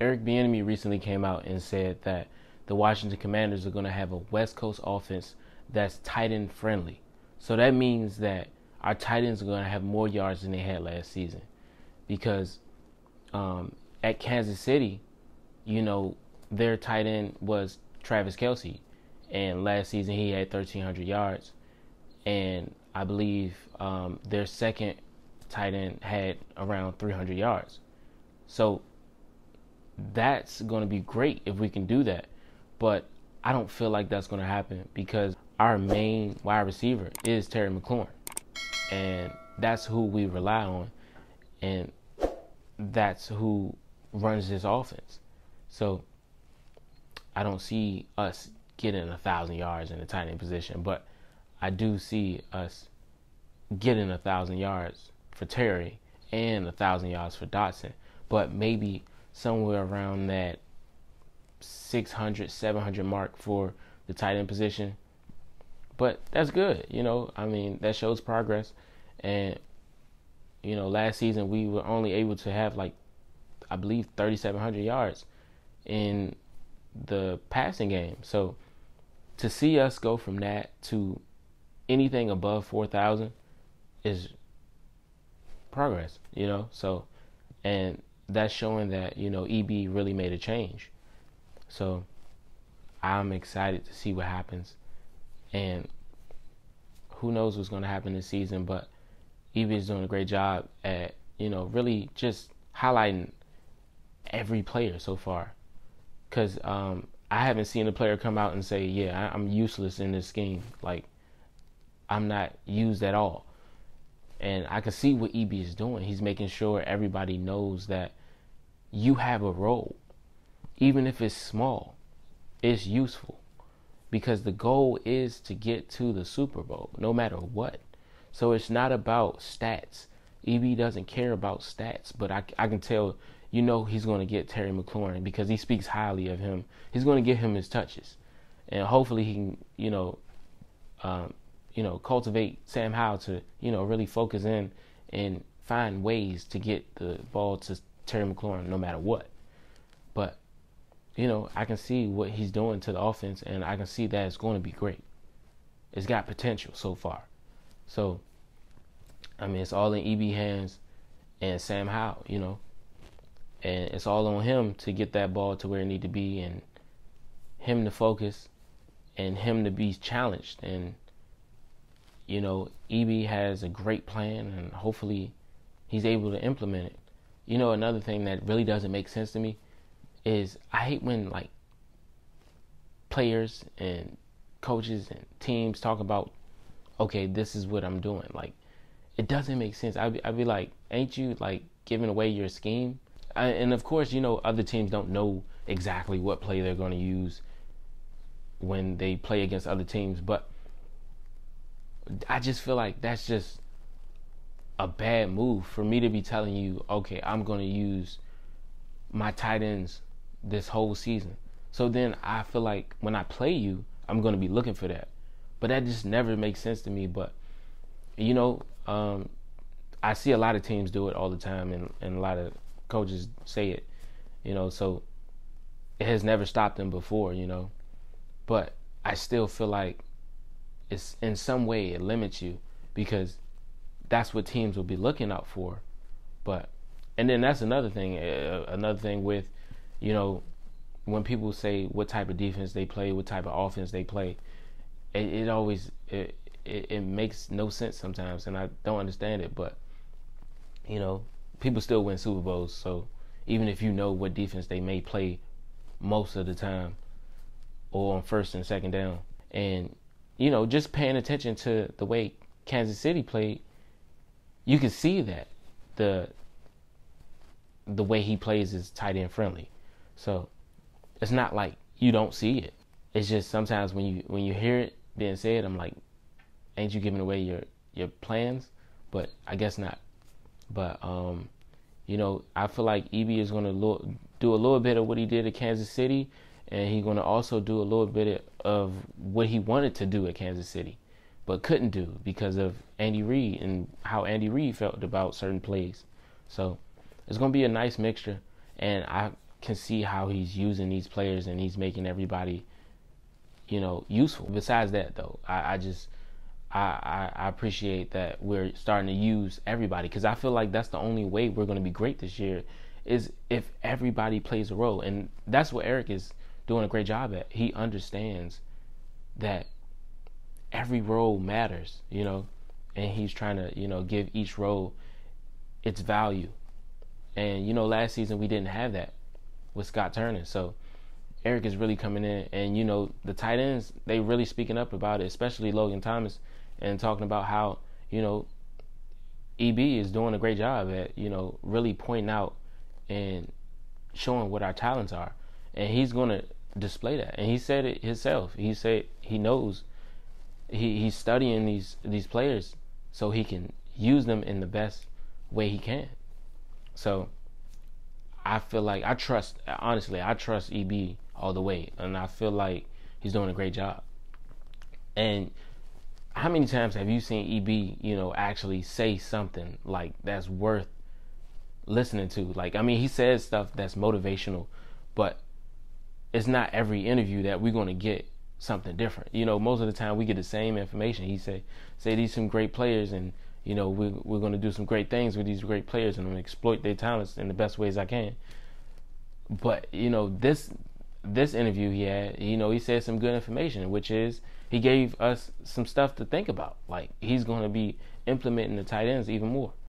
Eric Bieniemy recently came out and said that the Washington Commanders are going to have a West Coast offense that's tight end friendly. So that means that our tight ends are going to have more yards than they had last season. Because at Kansas City, their tight end was Travis Kelce. And last season he had 1,300 yards. And I believe their second tight end had around 300 yards. So that's going to be great if we can do that. But I don't feel like that's going to happen because our main wide receiver is Terry McLaurin. And that's who we rely on. And that's who runs this offense. So I don't see us getting 1,000 yards in the tight end position. But I do see us getting 1,000 yards for Terry and 1,000 yards for Dotson. But maybe somewhere around that 600, 700 mark for the tight end position. But that's good, that shows progress. And, last season we were only able to have I believe 3,700 yards in the passing game. So to see us go from that to anything above 4,000 is progress, So, and that's showing that, EB really made a change. So I'm excited to see what happens. And who knows what's going to happen this season, but EB is doing a great job at, really just highlighting every player so far. Because I haven't seen a player come out and say, yeah, I'm useless in this scheme. I'm not used at all. And I can see what EB is doing. He's making sure everybody knows that you have a role. Even if it's small, it's useful. Because the goal is to get to the Super Bowl, no matter what. So it's not about stats. EB doesn't care about stats. But I can tell, he's going to get Terry McLaurin because he speaks highly of him. He's going to give him his touches. And hopefully he can, cultivate Sam Howell to, really focus in and find ways to get the ball to Terry McLaurin no matter what. But, I can see what he's doing to the offense, and I can see that it's going to be great. It's got potential so far. So, it's all in EB hands and Sam Howell, And it's all on him to get that ball to where it need to be and him to focus and him to be challenged. And, EB has a great plan, and hopefully he's able to implement it. Another thing that really doesn't make sense to me is I hate when, players and coaches and teams talk about, okay, this is what I'm doing. It doesn't make sense. I'd be like, ain't you, giving away your scheme? And, of course, other teams don't know exactly what play they're going to use when they play against other teams. But I just feel like that's just a bad move for me to be telling you, okay, I'm going to use my tight ends this whole season. So then I feel like when I play you, I'm going to be looking for that. But that just never makes sense to me. But, I see a lot of teams do it all the time, and a lot of coaches say it, so it has never stopped them before, But I still feel like it's in some way it limits you because that's what teams will be looking out for. And then that's another thing with, when people say what type of defense they play, what type of offense they play, it always makes no sense sometimes, and I don't understand it. But people still win Super Bowls, so even if you know what defense they may play most of the time, or on first and second down, and just paying attention to the way Kansas City played, you can see that the way he plays is tight end friendly. So it's not like you don't see it. It's just sometimes when you hear it being said, I'm like, ain't you giving away your plans? But I guess not. But I feel like EB is going to do a little bit of what he did at Kansas City, and he's going to also do a little bit of what he wanted to do at Kansas City, but couldn't do because of Andy Reid and how Andy Reid felt about certain plays. So it's going to be a nice mixture, and can see how he's using these players and he's making everybody, useful. Besides that, though, I appreciate that we're starting to use everybody, because I feel like that's the only way we're going to be great this year is if everybody plays a role. And that's what Eric is doing a great job at. He understands that every role matters, and he's trying to, give each role its value. And, last season we didn't have that with Scott Turner. So Eric is really coming in, and, the tight ends, they really speaking up about it, especially Logan Thomas, and talking about how, EB is doing a great job at, really pointing out and showing what our talents are. And he's going to display that. And he said it himself. He said he knows he's studying these players so he can use them in the best way he can. So I feel like I trust EB all the way, and I feel like he's doing a great job. And how many times have you seen EB, actually say something like that's worth listening to? Like, I mean, he says stuff that's motivational, but it's not every interview that we're going to get something different. Most of the time we get the same information. He say these some great players, and we're going to do some great things with these great players, and I'm going to exploit their talents in the best ways I can. But this interview he had, he said some good information, which is he gave us some stuff to think about. Like, he's going to be implementing the tight ends even more.